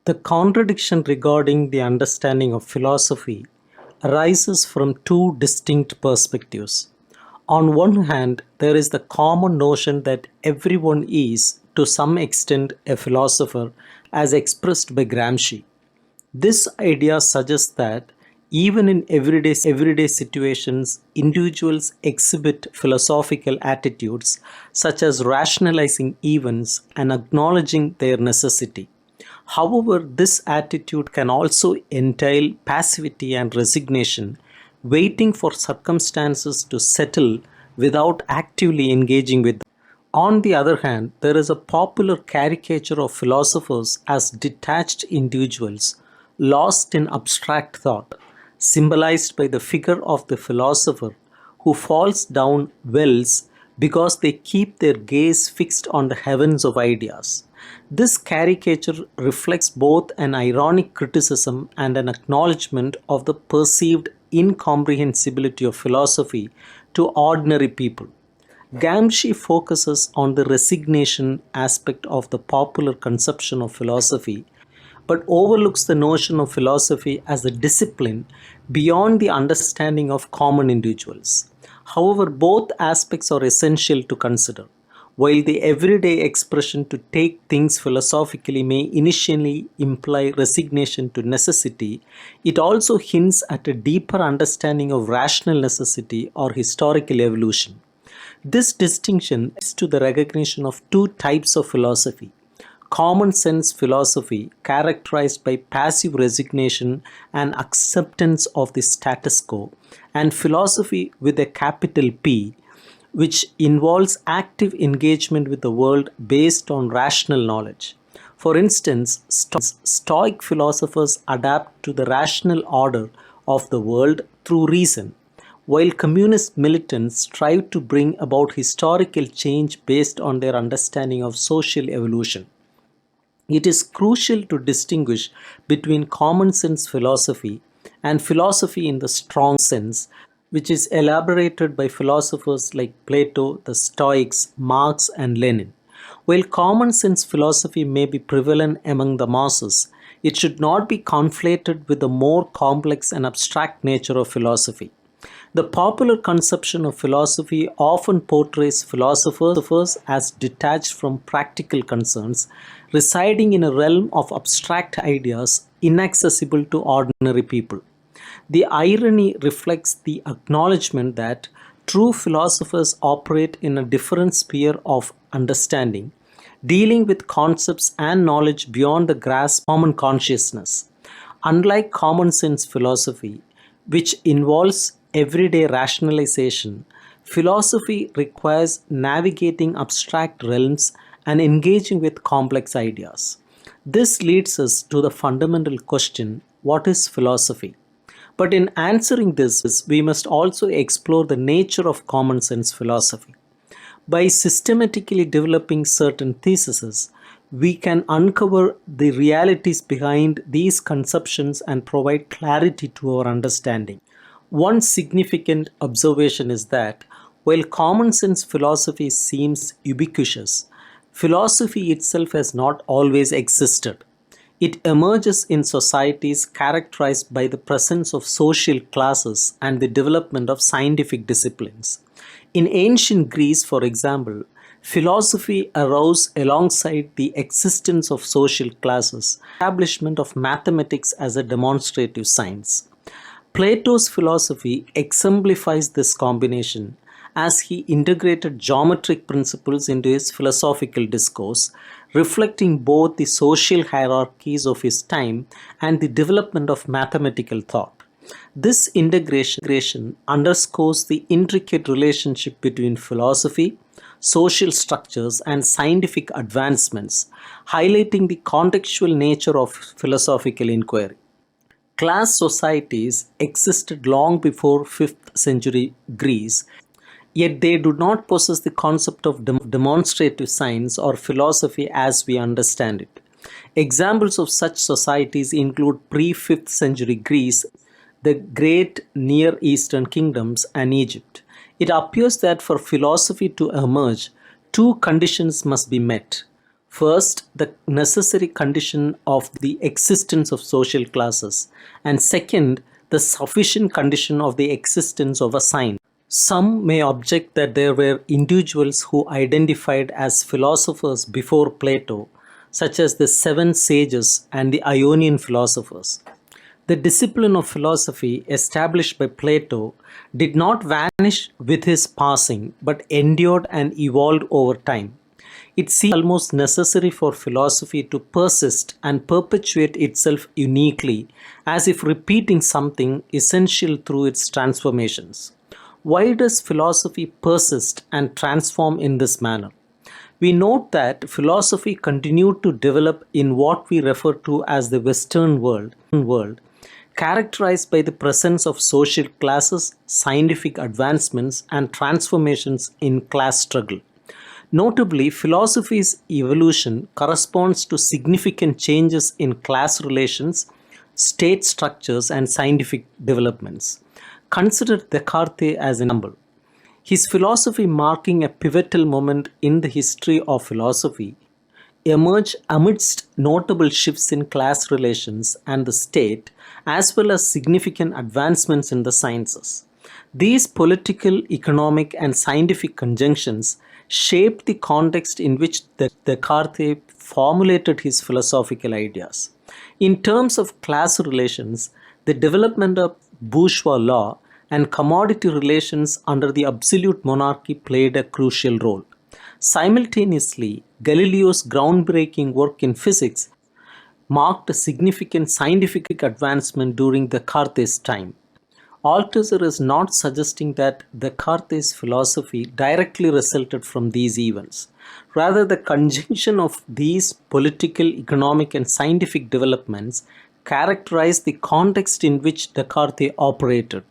The contradiction regarding the understanding of philosophy arises from two distinct perspectives. On one hand, there is the common notion that everyone is, to some extent, a philosopher as expressed by Gramsci. This idea suggests that even in everyday situations, individuals exhibit philosophical attitudes such as rationalizing events and acknowledging their necessity. However, this attitude can also entail passivity and resignation, waiting for circumstances to settle without actively engaging with them. On the other hand, there is a popular caricature of philosophers as detached individuals lost in abstract thought, symbolized by the figure of the philosopher who falls down wells because they keep their gaze fixed on the heavens of ideas. This caricature reflects both an ironic criticism and an acknowledgement of the perceived incomprehensibility of philosophy to ordinary people. Gramsci focuses on the resignation aspect of the popular conception of philosophy, but overlooks the notion of philosophy as a discipline beyond the understanding of common individuals. However, both aspects are essential to consider. While the everyday expression to take things philosophically may initially imply resignation to necessity, it also hints at a deeper understanding of rational necessity or historical evolution. This distinction is to the recognition of two types of philosophy: common sense philosophy, characterized by passive resignation and acceptance of the status quo, and philosophy with a capital P, which involves active engagement with the world based on rational knowledge. For instance, Stoic philosophers adapt to the rational order of the world through reason, while communist militants strive to bring about historical change based on their understanding of social evolution. It is crucial to distinguish between common sense philosophy and philosophy in the strong sense, which is elaborated by philosophers like Plato, the Stoics, Marx, and Lenin. While common sense philosophy may be prevalent among the masses, it should not be conflated with the more complex and abstract nature of philosophy. The popular conception of philosophy often portrays philosophers as detached from practical concerns, residing in a realm of abstract ideas inaccessible to ordinary people. The irony reflects the acknowledgement that true philosophers operate in a different sphere of understanding, dealing with concepts and knowledge beyond the grasp of common consciousness. Unlike common sense philosophy, which involves everyday rationalization, philosophy requires navigating abstract realms and engaging with complex ideas. This leads us to the fundamental question: what is philosophy? But in answering this, we must also explore the nature of common sense philosophy. By systematically developing certain theses, we can uncover the realities behind these conceptions and provide clarity to our understanding. One significant observation is that while common sense philosophy seems ubiquitous, philosophy itself has not always existed. It emerges in societies characterized by the presence of social classes and the development of scientific disciplines. In ancient Greece, for example, philosophy arose alongside the existence of social classes, establishment of mathematics as a demonstrative science. Plato's philosophy exemplifies this combination as he integrated geometric principles into his philosophical discourse, reflecting both the social hierarchies of his time and the development of mathematical thought. This integration underscores the intricate relationship between philosophy, social structures, and scientific advancements, highlighting the contextual nature of philosophical inquiry. Class societies existed long before 5th century Greece, yet they do not possess the concept of demonstrative science or philosophy as we understand it. Examples of such societies include pre-5th century Greece, the great Near Eastern kingdoms, and Egypt. It appears that for philosophy to emerge, two conditions must be met. First, the necessary condition of the existence of social classes, and second, the sufficient condition of the existence of a science. Some may object that there were individuals who identified as philosophers before Plato, such as the seven sages and the Ionian philosophers. The discipline of philosophy established by Plato did not vanish with his passing but endured and evolved over time. It seems almost necessary for philosophy to persist and perpetuate itself uniquely, as if repeating something essential through its transformations. Why does philosophy persist and transform in this manner? We note that philosophy continued to develop in what we refer to as the Western world, characterized by the presence of social classes, scientific advancements, and transformations in class struggle. Notably, philosophy's evolution corresponds to significant changes in class relations, state structures, and scientific developments. Consider Descartes as an example. His philosophy, marking a pivotal moment in the history of philosophy, emerged amidst notable shifts in class relations and the state, as well as significant advancements in the sciences. These political, economic, and scientific conjunctions shaped the context in which Descartes formulated his philosophical ideas. In terms of class relations, the development of bourgeois law and commodity relations under the absolute monarchy played a crucial role. Simultaneously, Galileo's groundbreaking work in physics marked a significant scientific advancement during Descartes' time. Althusser is not suggesting that Descartes' philosophy directly resulted from these events. Rather, the conjunction of these political, economic, and scientific developments characterized the context in which Descartes operated,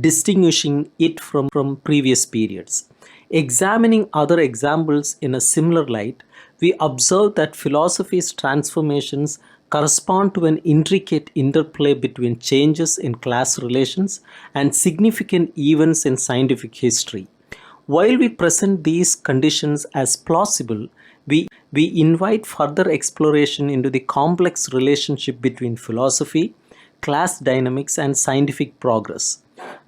distinguishing it from previous periods. Examining other examples in a similar light, we observe that philosophy's transformations correspond to an intricate interplay between changes in class relations and significant events in scientific history. While we present these conditions as plausible, we invite further exploration into the complex relationship between philosophy, class dynamics, and scientific progress.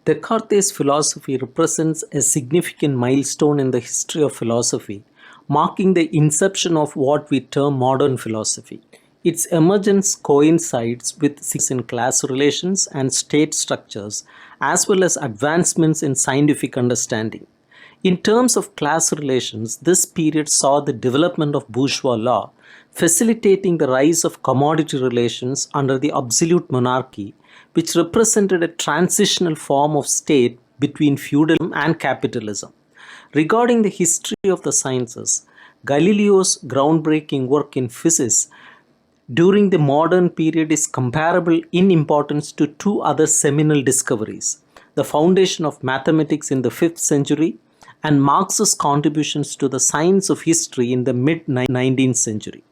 Descartes' philosophy represents a significant milestone in the history of philosophy, marking the inception of what we term modern philosophy. Its emergence coincides with shifts in class relations and state structures, as well as advancements in scientific understanding. In terms of class relations, this period saw the development of bourgeois law, facilitating the rise of commodity relations under the absolute monarchy, which represented a transitional form of state between feudalism and capitalism. Regarding the history of the sciences, Galileo's groundbreaking work in physics during the modern period is comparable in importance to two other seminal discoveries: the foundation of mathematics in the 5th century and Marx's contributions to the science of history in the mid 19th century.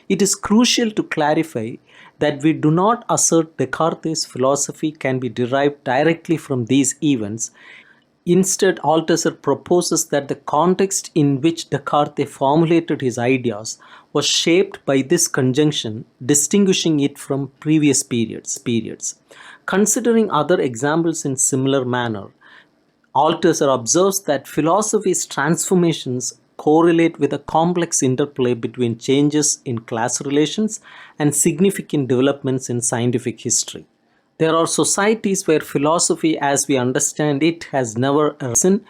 It is crucial to clarify that we do not assert Descartes' philosophy can be derived directly from these events. Instead, Althusser proposes that the context in which Descartes formulated his ideas was shaped by this conjunction, distinguishing it from previous periods. Considering other examples in similar manner, Althusser observes that philosophy's transformations correlate with a complex interplay between changes in class relations and significant developments in scientific history. There are societies where philosophy as we understand it has never arisen,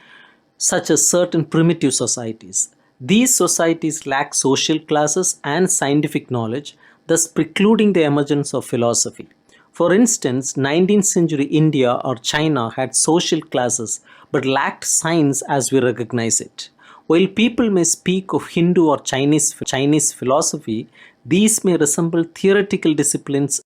such as certain primitive societies. These societies lack social classes and scientific knowledge, thus precluding the emergence of philosophy. For instance, 19th century India or China had social classes but lacked science as we recognize it. While people may speak of Hindu or Chinese philosophy, these may resemble theoretical disciplines